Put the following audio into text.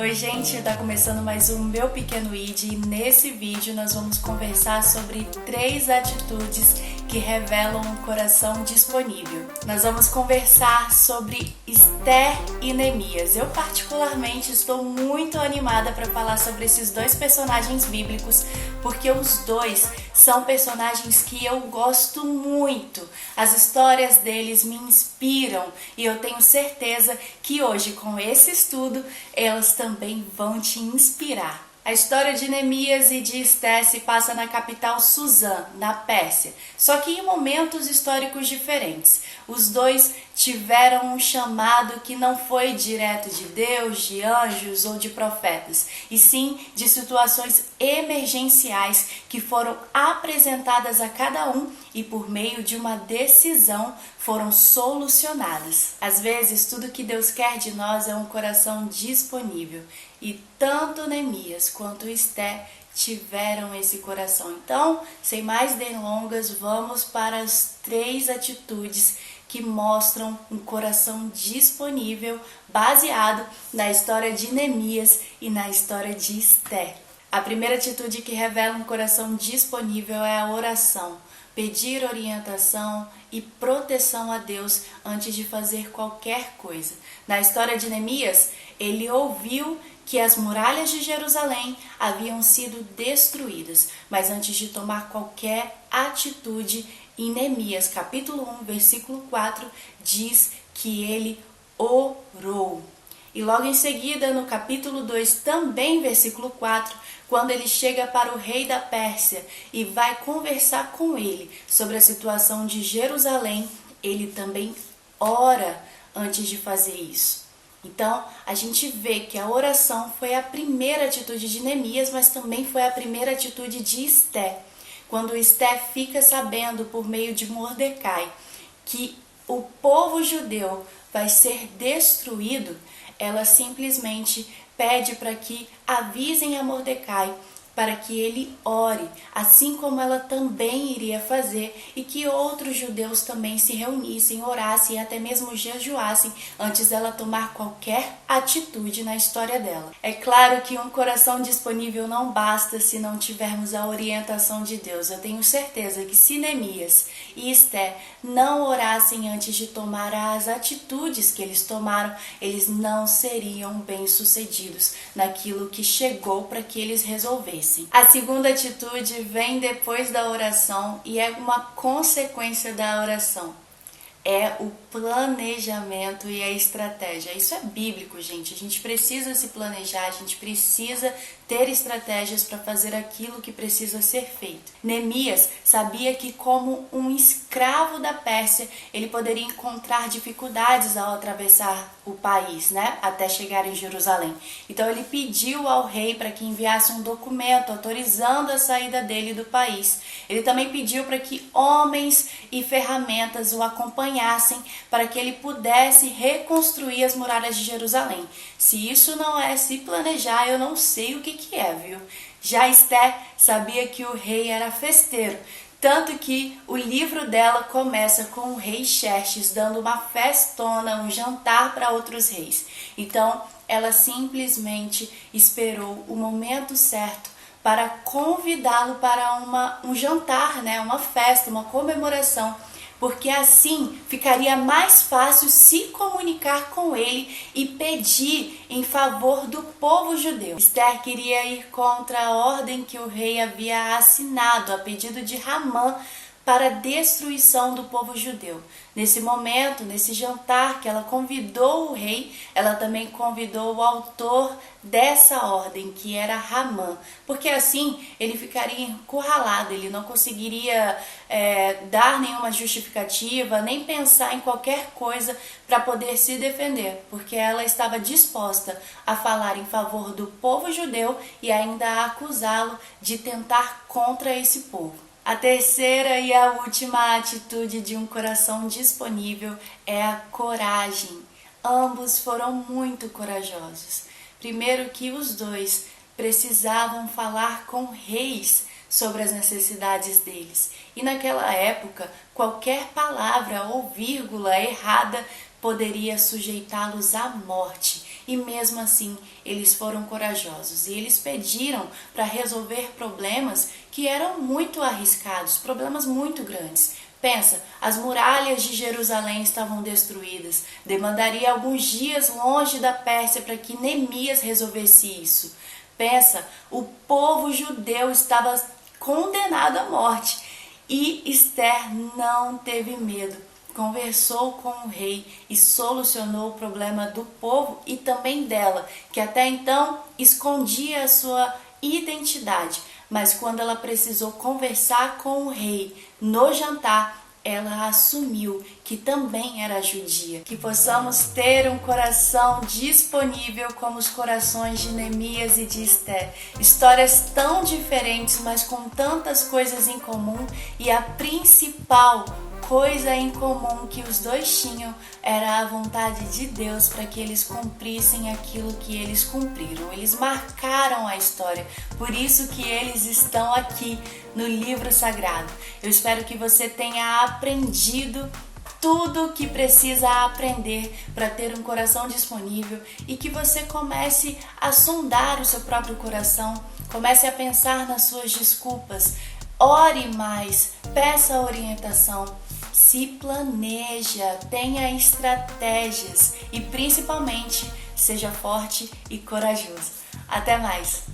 Oi gente, tá começando mais um Meu Pequeno ID e nesse vídeo nós vamos conversar sobre 3 atitudes que revelam um coração disponível. Nós vamos conversar sobre Esther e Neemias. Eu particularmente estou muito animada para falar sobre esses 2 personagens bíblicos, porque os 2 são personagens que eu gosto muito. As histórias deles me inspiram e eu tenho certeza que hoje, com esse estudo, elas também vão te inspirar. A história de Neemias e de Esther se passa na capital Suzã, na Pérsia, só que em momentos históricos diferentes. Os 2 tiveram um chamado que não foi direto de Deus, de anjos ou de profetas, e sim de situações emergenciais que foram apresentadas a cada um e por meio de uma decisão foram solucionadas. Às vezes, tudo que Deus quer de nós é um coração disponível, e tanto Neemias quanto Esther tiveram esse coração. Então, sem mais delongas, vamos para as 3 atitudes que mostram um coração disponível, baseado na história de Neemias e na história de Esther. A primeira atitude que revela um coração disponível é a oração. Pedir orientação e proteção a Deus antes de fazer qualquer coisa. Na história de Neemias, ele ouviu que as muralhas de Jerusalém haviam sido destruídas, mas antes de tomar qualquer atitude, em Neemias capítulo 1, versículo 4, diz que ele orou. E logo em seguida, no capítulo 2, também versículo 4, quando ele chega para o rei da Pérsia e vai conversar com ele sobre a situação de Jerusalém, ele também ora antes de fazer isso. Então, a gente vê que a oração foi a primeira atitude de Neemias, mas também foi a primeira atitude de Esther. Quando Esther fica sabendo por meio de Mordecai que o povo judeu vai ser destruído, ela simplesmente pede para que avisem a Mordecai para que ele ore, assim como ela também iria fazer, e que outros judeus também se reunissem, orassem e até mesmo jejuassem antes dela tomar qualquer atitude na história dela. É claro que um coração disponível não basta se não tivermos a orientação de Deus. Eu tenho certeza que se Neemias e Esther não orassem antes de tomar as atitudes que eles tomaram, eles não seriam bem-sucedidos naquilo que chegou para que eles resolvessem. A segunda atitude vem depois da oração e é uma consequência da oração. É o planejamento e a estratégia. Isso é bíblico, gente. A gente precisa se planejar, a gente precisa ter estratégias para fazer aquilo que precisa ser feito. Neemias sabia que, como um escravo da Pérsia, ele poderia encontrar dificuldades ao atravessar o país, até chegar em Jerusalém. Então ele pediu ao rei para que enviasse um documento autorizando a saída dele do país. Ele também pediu para que homens e ferramentas o acompanhassem para que ele pudesse reconstruir as muralhas de Jerusalém. Se isso não é se planejar, eu não sei o que é, viu? Já Esther sabia que o rei era festeiro, tanto que o livro dela começa com o rei Xerxes dando uma festona, um jantar para outros reis. Então, ela simplesmente esperou o momento certo para convidá-lo para um jantar, uma festa, uma comemoração, porque assim ficaria mais fácil se comunicar com ele e pedir em favor do povo judeu. Esther queria ir contra a ordem que o rei havia assinado a pedido de Ramã para a destruição do povo judeu. Nesse momento, nesse jantar que ela convidou o rei, ela também convidou o autor dessa ordem, que era Ramã, porque assim ele ficaria encurralado, ele não conseguiria dar nenhuma justificativa, nem pensar em qualquer coisa para poder se defender, porque ela estava disposta a falar em favor do povo judeu e ainda a acusá-lo de tentar contra esse povo. A terceira e a última atitude de um coração disponível é a coragem. Ambos foram muito corajosos. Primeiro que os 2 precisavam falar com reis sobre as necessidades deles. E naquela época, qualquer palavra ou vírgula errada poderia sujeitá-los à morte. E mesmo assim, eles foram corajosos e eles pediram para resolver problemas que eram muito arriscados, problemas muito grandes. Pensa, as muralhas de Jerusalém estavam destruídas. Demandaria alguns dias longe da Pérsia para que Neemias resolvesse isso. Pensa, o povo judeu estava condenado à morte. E Esther não teve medo. Conversou com o rei e solucionou o problema do povo e também dela, que até então escondia a sua identidade. Mas quando ela precisou conversar com o rei no jantar, ela assumiu que também era judia. Que possamos ter um coração disponível como os corações de Neemias e de Esther. Histórias tão diferentes, mas com tantas coisas em comum, e a principal coisa em comum que os dois tinham era a vontade de Deus para que eles cumprissem aquilo que eles cumpriram. Eles marcaram a história, por isso que eles estão aqui no livro sagrado. Eu espero que você tenha aprendido tudo o que precisa aprender para ter um coração disponível e que você comece a sondar o seu próprio coração, comece a pensar nas suas desculpas, ore mais, peça orientação. Se planeja, tenha estratégias e principalmente seja forte e corajoso. Até mais!